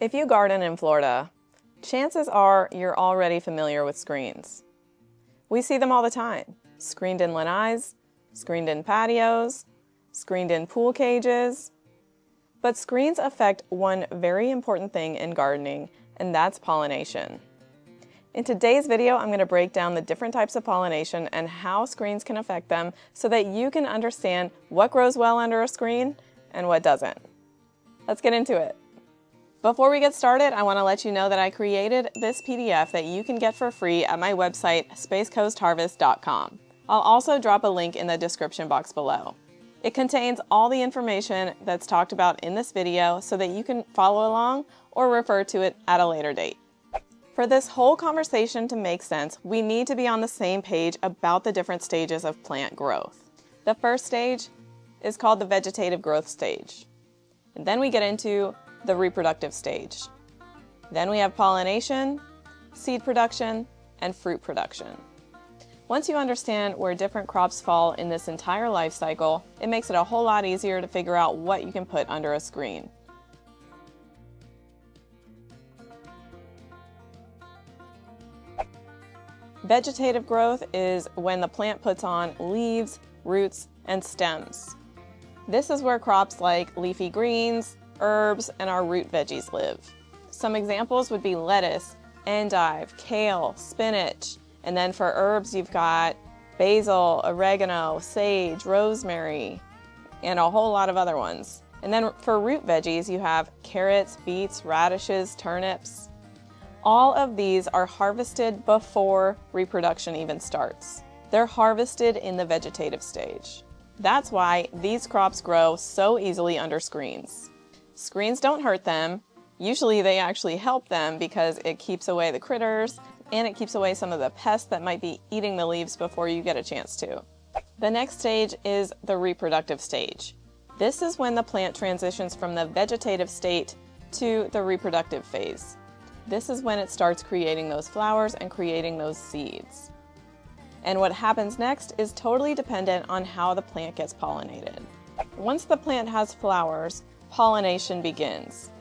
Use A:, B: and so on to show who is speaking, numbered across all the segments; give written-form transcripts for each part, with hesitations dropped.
A: If you garden in Florida, chances are you're already familiar with screens. We see them all the time. Screened in lanais, screened in patios, screened in pool cages. But screens affect one very important thing in gardening, and that's pollination. In today's video, I'm going to break down the different types of pollination and how screens can affect them so that you can understand what grows well under a screen and what doesn't. Let's get into it. Before we get started, I want to let you know that I created this PDF that you can get for free at my website, spacecoastharvest.com. I'll also drop a link in the description box below. It contains all the information that's talked about in this video so that you can follow along or refer to it at a later date. For this whole conversation to make sense, we need to be on the same page about the different stages of plant growth. The first stage is called the vegetative growth stage. And then we get into the reproductive stage. Then we have pollination, seed production, and fruit production. Once you understand where different crops fall in this entire life cycle, it makes it a whole lot easier to figure out what you can put under a screen. Vegetative growth is when the plant puts on leaves, roots, and stems. This is where crops like leafy greens, herbs, and our root veggies live. Some examples would be lettuce, endive, kale, spinach, and then for herbs you've got basil, oregano, sage, rosemary, and a whole lot of other ones. And then for root veggies you have carrots, beets, radishes, turnips. All of these are harvested before reproduction even starts. They're harvested in the vegetative stage. That's why these crops grow so easily under screens. Screens don't hurt them. Usually they actually help them because it keeps away the critters and it keeps away some of the pests that might be eating the leaves before you get a chance to. The next stage is the reproductive stage. This is when the plant transitions from the vegetative state to the reproductive phase. This is when it starts creating those flowers and creating those seeds. And what happens next is totally dependent on how the plant gets pollinated. Once the plant has flowers, pollination begins.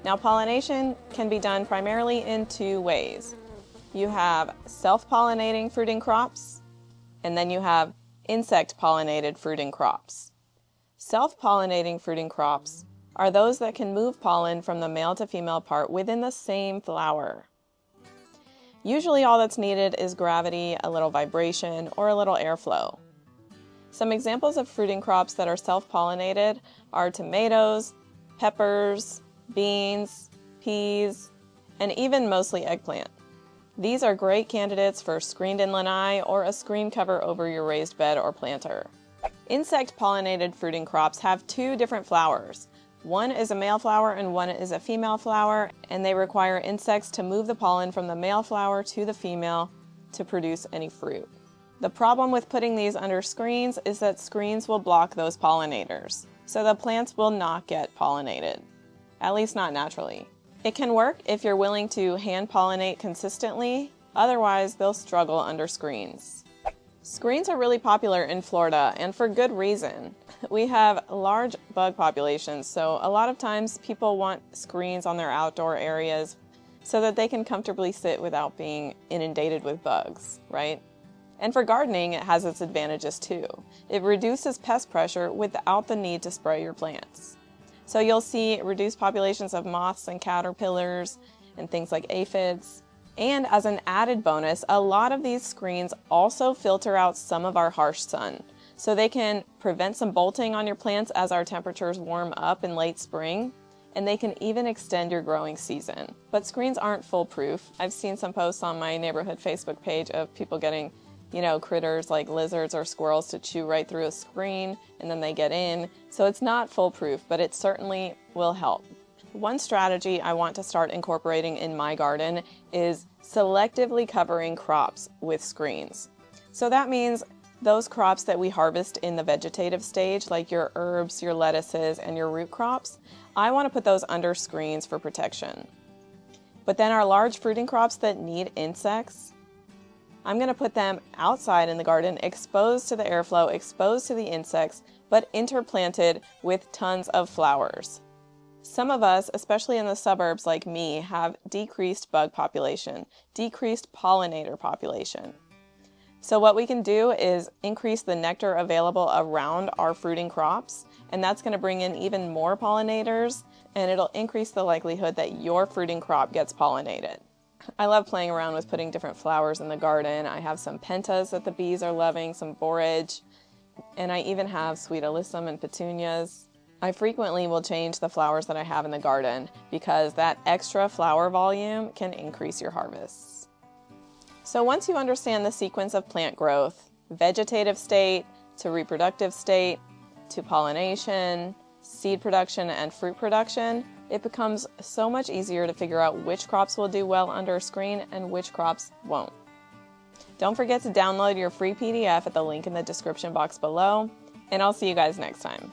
A: Now, pollination can be done primarily in two ways. You have self-pollinating fruiting crops, and then you have insect-pollinated fruiting crops. Self-pollinating fruiting crops are those that can move pollen from the male to female part within the same flower. Usually all that's needed is gravity, a little vibration, or a little airflow. Some examples of fruiting crops that are self-pollinated are tomatoes, peppers, beans, peas, and even mostly eggplant. These are great candidates for screened in lanai or a screen cover over your raised bed or planter. Insect-pollinated fruiting crops have two different flowers. One is a male flower and one is a female flower, and they require insects to move the pollen from the male flower to the female to produce any fruit. The problem with putting these under screens is that screens will block those pollinators, so the plants will not get pollinated, at least not naturally. It can work if you're willing to hand pollinate consistently, otherwise they'll struggle under screens. Screens are really popular in Florida, and for good reason. We have large bug populations, so a lot of times people want screens on their outdoor areas so that they can comfortably sit without being inundated with bugs, right? And for gardening, it has its advantages too. It reduces pest pressure without the need to spray your plants. So you'll see reduced populations of moths and caterpillars and things like aphids. And as an added bonus, a lot of these screens also filter out some of our harsh sun, so they can prevent some bolting on your plants as our temperatures warm up in late spring, and they can even extend your growing season. But screens aren't foolproof. I've seen some posts on my neighborhood Facebook page of people getting, critters like lizards or squirrels to chew right through a screen, and then they get in. So it's not foolproof, but it certainly will help. One strategy I want to start incorporating in my garden is selectively covering crops with screens. So that means those crops that we harvest in the vegetative stage, like your herbs, your lettuces, and your root crops, I want to put those under screens for protection. But then our large fruiting crops that need insects, I'm going to put them outside in the garden, exposed to the airflow, exposed to the insects, but interplanted with tons of flowers. Some of us, especially in the suburbs like me, have decreased bug population, decreased pollinator population. So what we can do is increase the nectar available around our fruiting crops, and that's going to bring in even more pollinators, and it'll increase the likelihood that your fruiting crop gets pollinated. I love playing around with putting different flowers in the garden. I have some pentas that the bees are loving, some borage, and I even have sweet alyssum and petunias. I frequently will change the flowers that I have in the garden because that extra flower volume can increase your harvests. So once you understand the sequence of plant growth, vegetative state to reproductive state to pollination, seed production, and fruit production, it becomes so much easier to figure out which crops will do well under a screen and which crops won't. Don't forget to download your free PDF at the link in the description box below, and I'll see you guys next time.